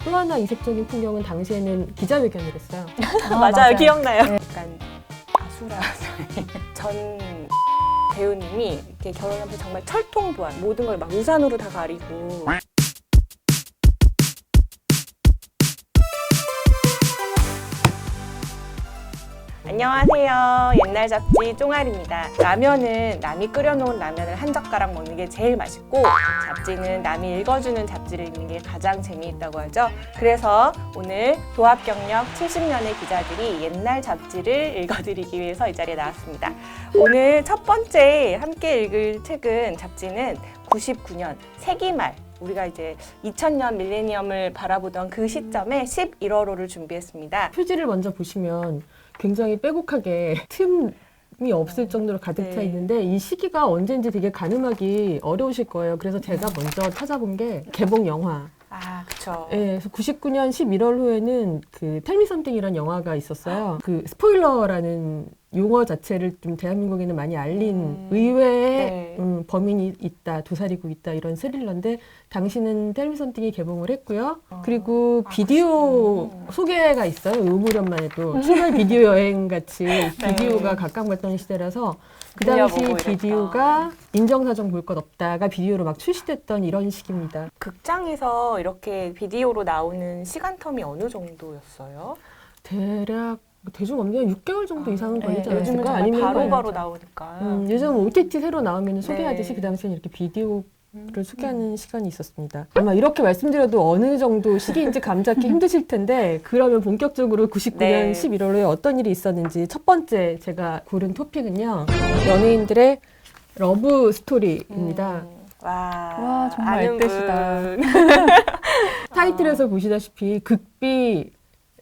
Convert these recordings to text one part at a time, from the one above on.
또 하나 이색적인 풍경은 당시에는 기자회견을 했어요. 맞아요. 기억나요. 네. 약간 아수라 전 배우님이 이렇게 결혼하면서 정말 철통부안 모든 걸 막 우산으로 다 가리고 안녕하세요. 옛날 잡지 쫑알입니다. 라면은 남이 끓여놓은 라면을 한 젓가락 먹는 게 제일 맛있고 잡지는 남이 읽어주는 잡지를 읽는 게 가장 재미있다고 하죠. 그래서 오늘 도합 경력 70년의 기자들이 옛날 잡지를 읽어드리기 위해서 이 자리에 나왔습니다. 오늘 첫 번째 함께 읽을 책은 잡지는 99년 세기말 우리가 이제 2000년 밀레니엄을 바라보던 그 시점에 11월호를 준비했습니다. 표지를 먼저 보시면 굉장히 빼곡하게 틈이 없을 정도로 가득 차 네. 있는데 이 시기가 언제인지 되게 가늠하기 어려우실 거예요. 그래서 제가 먼저 찾아본 게 개봉 영화. 아, 그쵸. 네, 그래서 99년 11월호에는 그 텔미 썸띵이라는 영화가 있었어요. 그 스포일러라는 용어 자체를 좀 대한민국에는 많이 알린 의외의 네. 범인이 있다, 도사리고 있다 이런 스릴러인데 당시는 텔미 썸띵이 개봉을 했고요. 그리고 비디오 소개가 있어요. 요무렵만 해도 출발 비디오 여행 같이 비디오가 각광받던 시대라서 그 당시 빌려보고 비디오가 인정사정 볼 것 없다가 비디오로 막 출시됐던 이런 시기입니다. 극장에서 이렇게 비디오로 나오는 시간텀이 어느 정도였어요? 대략 대중업계가 6개월 정도 이상은 걸리지 네, 요즘은 않았을까? 정말 바로바로 뭐, 나오니까. 요즘 OTT 새로 나오면 소개하듯이 네. 그 당시에는 이렇게 비디오를 소개하는 시간이 있었습니다. 아마 이렇게 말씀드려도 어느 정도 시기인지 감잡기 힘드실 텐데 그러면 본격적으로 99년 네. 11월에 어떤 일이 있었는지 첫 번째 제가 고른 토픽은요. 연예인들의 러브 스토리입니다. 와, 정말 아는 앳되시다. 분. 타이틀에서 보시다시피 극비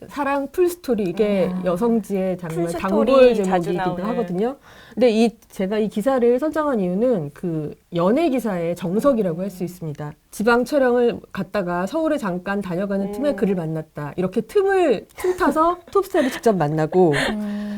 사랑 풀스토리 이게 여성지의 정말 풀스토리 단골 자주 제목이기도 나오는. 하거든요. 근데 제가 이 기사를 선정한 이유는 그 연예 기사의 정석이라고 할 수 있습니다. 지방 촬영을 갔다가 서울에 잠깐 다녀가는 틈에 그를 만났다. 이렇게 틈을 틈타서 톱스타를 직접 만나고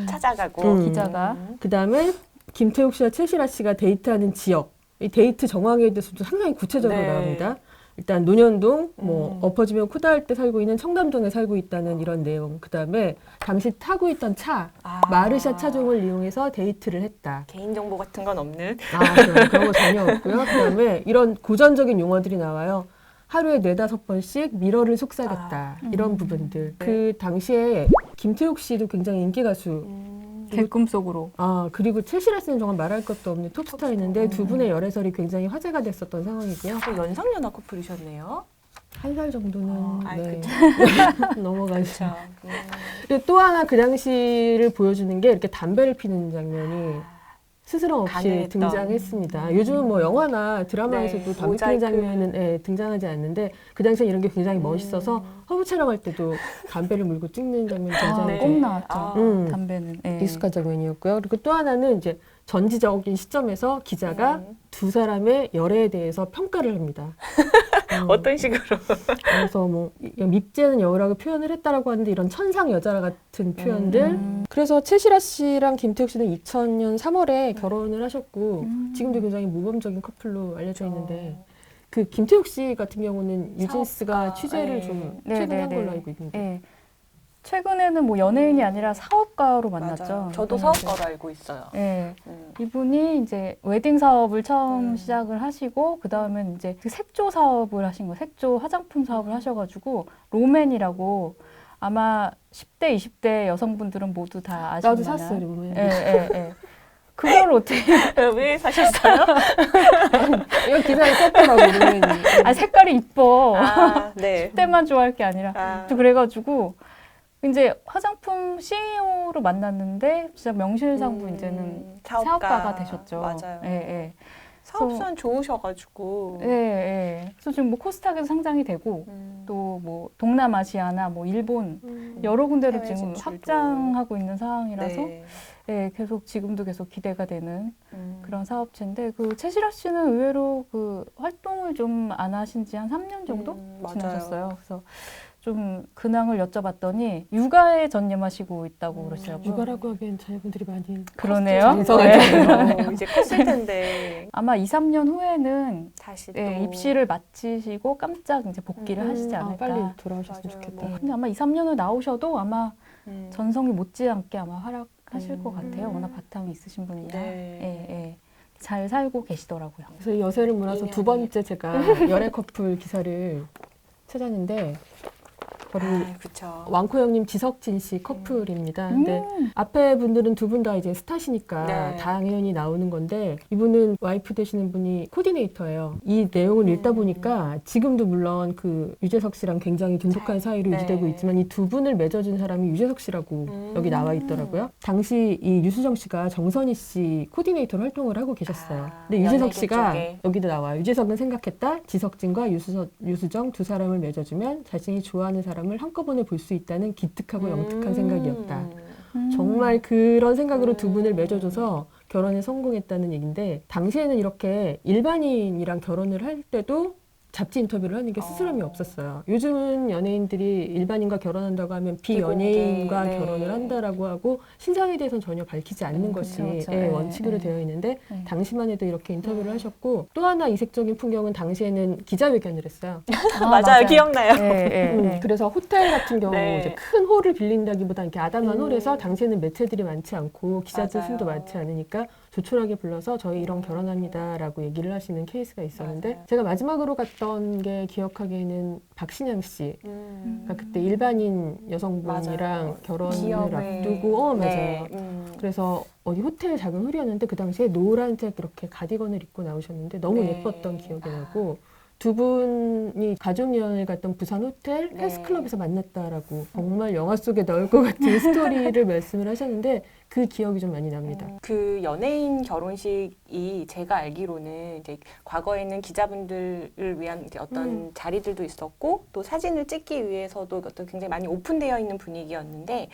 찾아가고. 기자가 그 다음에 김태욱 씨와 최시라 씨가 데이트하는 지역 이 데이트 정황에 대해서도 상당히 구체적으로 네. 나옵니다. 일단 논현동, 뭐 엎어지면 코다할 때 살고 있는 청담동에 살고 있다는 이런 내용. 그 다음에 당시 타고 있던 차, 마르샤 차종을 이용해서 데이트를 했다. 개인정보 같은 건 없는. 그런 거 전혀 없고요. 그 다음에 이런 고전적인 용어들이 나와요. 하루에 4-5번씩 미러를 속삭였다. 이런 부분들. 네. 그 당시에 김태욱 씨도 굉장히 인기 가수. 제 꿈속으로 그리고 최시라 씨는 정말 말할 것도 없는 톱스타였는데 두 분의 열애설이 굉장히 화제가 됐었던 상황이고요. 연상연하 커플이셨네요. 한 살 정도는 그쵸. 넘어가죠. 그렇죠. 그리고 또 하나 그 당시를 보여주는 게 이렇게 담배를 피는 장면이 스스럼 없이 가능했던. 등장했습니다. 요즘은 뭐 영화나 드라마에서도 네, 담배 피는 모자이크. 장면은 등장하지 않는데 그 당시에 이런 게 굉장히 멋있어서 허브 촬영할 때도 담배를 물고 찍는 장면이 굉장히 네. 꼭 나왔죠. 음. 담배는 익숙한 장면이었고요. 그리고 또 하나는 이제 전지적인 시점에서 기자가 두 사람의 열애에 대해서 평가를 합니다. 어떤 식으로? 그래서 뭐 밉지않은 여우라고 표현을 했다라고 하는데 이런 천상 여자 같은 표현들. 그래서 최시라 씨랑 김태욱 씨는 2000년 3월에 결혼을 하셨고 지금도 굉장히 모범적인 커플로 알려져 있는데 그 김태욱 씨 같은 경우는 유진스가 사업가. 취재를 네. 좀 네, 최근에 네, 한 걸로 네. 알고 있는데. 예. 최근에는 뭐 연예인이 아니라 사업가로 만났죠. 맞아요. 저도 네. 사업가로 알고 있어요. 예. 이분이 이제 웨딩 사업을 처음 시작을 하시고 그 다음엔 이제 그 색조 사업을 하신 거, 색조 화장품 사업을 하셔가지고 로맨이라고 아마 10대, 20대 여성분들은 모두 다 아시는 나도 샀어요, 로맨. 예. 그걸 어떻게? 왜 사셨어요? 이거 기사에 썼더라고, 로맨이. 아 색깔이 이뻐. 네. 10대만 좋아할 게 아니라. 아. 또 그래가지고 이제 화장품 CEO로 만났는데 진짜 명실상부 이제는 사업가가 되셨죠. 맞아요. 예. 사업성 좋으셔가지고. 예. 그래서 지금 뭐 코스닥에서 상장이 되고 또 뭐 동남아시아나 뭐 일본 여러 군데로 해외 지금 진출도. 확장하고 있는 상황이라서 네. 예, 지금도 계속 기대가 되는 그런 사업체인데 그 최시라 씨는 의외로 그 활동을 좀 안 하신 지 한 3년 정도 맞아요. 지나셨어요. 그래서 좀 근황을 여쭤봤더니 육아에 전념하시고 있다고 그러시더라고요. 육아라고 하기엔 자녀분들이 많이 그러네요. 장성하죠. 이제 컸을 텐데 아마 2, 3년 후에는 다시 또 입시를 마치시고 깜짝 이제 복귀를 하시지 않을까. 빨리 돌아오셨으면 맞아요. 좋겠다. 네. 근데 아마 2, 3년 후에 나오셔도 아마 음. 전성이 못지않게 아마 활약하실 것 음. 같아요. 워낙 바탕이 있으신 분이라. 네. 예, 예. 잘 살고 계시더라고요. 그래서 이 여세를 몰아서 두 번째 제가 연애 커플 기사를 찾았는데 바로 그렇죠. 왕코 형님 지석진 씨 커플입니다. 근데 앞에 분들은 두 분 다 이제 스타시니까 네. 당연히 나오는 건데 이분은 와이프 되시는 분이 코디네이터예요. 이 내용을 읽다 보니까 지금도 물론 그 유재석 씨랑 굉장히 돈독한 사이로 네. 유지되고 있지만 이 두 분을 맺어준 사람이 유재석 씨라고 여기 나와 있더라고요. 당시 이 유수정 씨가 정선희 씨 코디네이터로 활동을 하고 계셨어요. 근데 유재석 연예계 씨가 쪽에. 여기도 나와요. 유재석은 생각했다. 지석진과 유수정 두 사람을 맺어주면 자신이 좋아하는 사람을 한꺼번에 볼 수 있다는 기특하고 영특한 생각이었다. 정말 그런 생각으로 두 분을 맺어줘서 결혼에 성공했다는 얘기인데 당시에는 이렇게 일반인이랑 결혼을 할 때도 잡지 인터뷰를 하는 게 스스럼이 없었어요. 요즘은 연예인들이 일반인과 결혼한다고 하면 비연예인과 비공개, 네. 결혼을 한다라고 하고 신상에 대해서는 전혀 밝히지 않는 것이 그렇죠. 예, 네, 원칙으로 네. 되어 있는데 네. 당시만 해도 이렇게 인터뷰를 하셨고 또 하나 이색적인 풍경은 당시에는 기자회견을 했어요. 맞아요. 기억나요. 예, 예, 예. 그래서 호텔 같은 경우 네. 이제 큰 홀을 빌린다기보다 이렇게 아담한 홀에서 당시에는 매체들이 많지 않고 기자들 맞아요. 수도 많지 않으니까 조촐하게 불러서 저희 이런 결혼합니다라고 얘기를 하시는 케이스가 있었는데 맞아요. 제가 마지막으로 갔던 게 기억하기에는 박신양 씨. 그러니까 그때 일반인 여성분이랑 맞아요. 결혼을 기업의- 앞두고 맞아요. 네. 그래서 어디 호텔 작은 홀이었는데 그 당시에 노란색 이렇게 가디건을 입고 나오셨는데 너무 네. 예뻤던 기억이 나고 두 분이 가족여행을 갔던 부산 호텔 네. 헬스클럽에서 만났다라고 정말 영화 속에 나올 것 같은 스토리를 말씀을 하셨는데 그 기억이 좀 많이 납니다. 그 연예인 결혼식이 제가 알기로는 이제 과거에는 기자분들을 위한 이제 어떤 자리들도 있었고 또 사진을 찍기 위해서도 어떤 굉장히 많이 오픈되어 있는 분위기였는데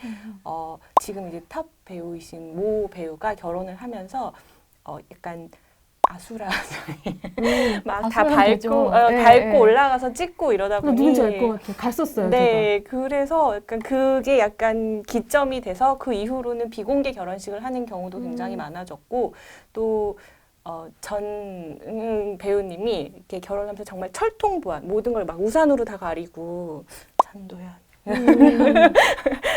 지금 이제 탑 배우이신 모 배우가 결혼을 하면서 약간 아수라장에 막 다 아수라는 되죠. 밟고 네, 밟고 네. 올라가서 찍고 이러다 보니 누군지 알 것 같아요. 갔었어요. 네, 그래서 약간 그게 약간 기점이 돼서 그 이후로는 비공개 결혼식을 하는 경우도 굉장히 많아졌고 또 전 배우님이 이렇게 결혼하면서 정말 철통부안 모든 걸 막 우산으로 다 가리고 찬도연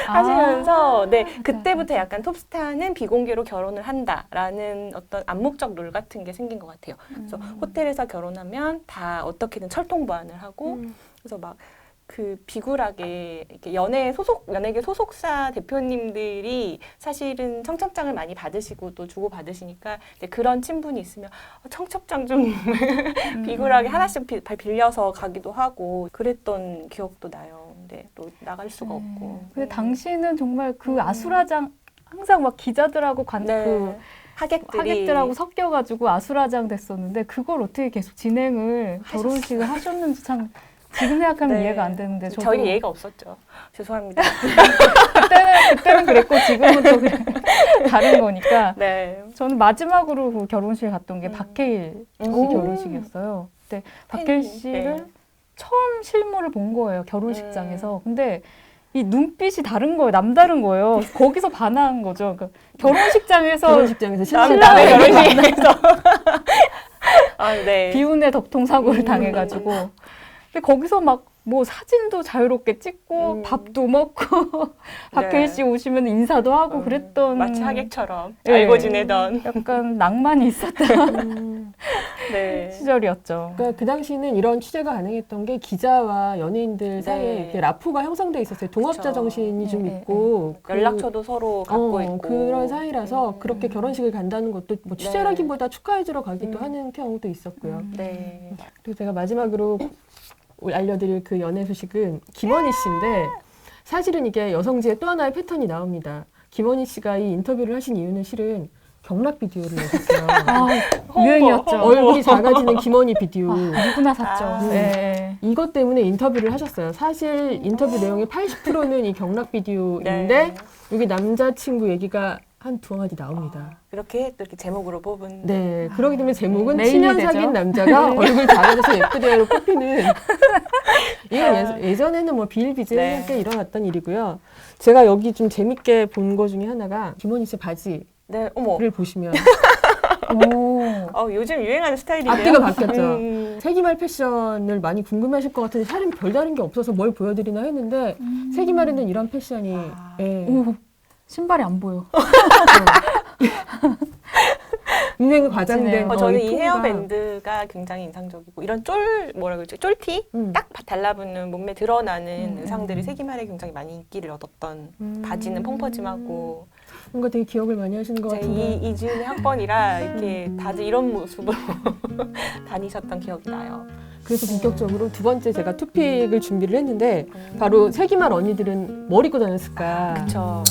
하시면서 네 그때부터 약간 톱스타는 비공개로 결혼을 한다라는 어떤 암묵적 룰 같은 게 생긴 것 같아요. 그래서 호텔에서 결혼하면 다 어떻게든 철통부안을 하고 그래서 막 그 비굴하게 이렇게 연예계 소속사 대표님들이 사실은 청첩장을 많이 받으시고 또 주고 받으시니까 이제 그런 친분이 있으면 청첩장 좀 비굴하게 하나씩 빌려서 가기도 하고 그랬던 기억도 나요. 근데 또 나갈 수가 없고. 근데 당시는 정말 그 아수라장 항상 막 기자들하고 그 하객들하고 섞여가지고 아수라장 됐었는데 그걸 어떻게 계속 진행을 결혼식을 하셨는지 참 지금 생각하면 이해가 안 되는데 저희는 예의가 없었죠. 죄송합니다. 그때는 그랬고 지금은 또 다른 거니까. 네. 저는 마지막으로 그 결혼식 갔던 게 박해일 씨 결혼식이었어요. 그때 박해일 씨를 처음 실물을 본 거예요. 결혼식장에서. 근데 이 눈빛이 다른 거예요. 남다른 거예요. 거기서 반한 거죠. 그러니까 결혼식장에서 신랑의 결혼식에서 네. 비운의 덕통 사고를 당해가지고 근데 거기서 막 뭐 사진도 자유롭게 찍고 밥도 먹고 박해일 씨 오시면 인사도 하고 그랬던 마치 하객처럼 네. 알고 지내던 약간 낭만이 있었던 네. 시절이었죠. 그러니까 그 당시는 이런 취재가 가능했던 게 기자와 연예인들 사이에 이렇게 라포가 형성돼 있었어요. 동업자 그쵸. 정신이 좀 있고 연락처도 서로 갖고 있고 그런 사이라서 그렇게 결혼식을 간다는 것도 뭐 취재라기보다 축하해주러 가기도 하는 경우도 있었고요. 네. 그리고 제가 마지막으로 알려드릴 그 연애 소식은 김원희 씨인데 사실은 이게 여성지의 또 하나의 패턴이 나옵니다. 김원희 씨가 이 인터뷰를 하신 이유는 실은 경락 비디오를 내셨어요. 유행이었죠. 얼굴이 작아지는 김원희 비디오. 누구나 샀죠. 네. 이것 때문에 인터뷰를 하셨어요. 사실 인터뷰 내용의 80%는 이 경락 비디오인데 여기 남자친구 얘기가 한 두어 마디 나옵니다. 그렇게 또 이렇게 제목으로 뽑은. 네, 그러기 때문에 제목은 메인이 7년 되죠. 사귄 남자가 얼굴 작아져서 예쁘대로 뽑히는 이건 예전에는 뭐 비일비재할 네. 때 일어났던 일이고요. 제가 여기 좀 재밌게 본 거 중에 하나가 김원희 씨 바지를 네, 어머. 보시면 오. 요즘 유행하는 스타일이네요. 앞뒤가 바뀌었죠. 음. 세기말 패션을 많이 궁금해하실 것 같은데 사실 별다른 게 없어서 뭘 보여드리나 했는데 세기말에는 이런 패션이 아. 예, 오. 신발이 안 보여. 유행 과장된 저는 이 이 폼과 헤어밴드가 굉장히 인상적이고 이런 뭐라 그러지? 쫄티? 딱 달라붙는 몸에 드러나는 의상들이 세기말에 굉장히 많이 인기를 얻었던 바지는 펑퍼짐하고 뭔가 되게 기억을 많이 하시는 것 제 같은데 이지은의 학번이라 이렇게 다들 이런 모습으로 다니셨던 기억이 나요. 그래서 본격적으로 두 번째 제가 투픽을 준비를 했는데 바로 세기말 언니들은 뭘 입고 다녔을까 그렇죠.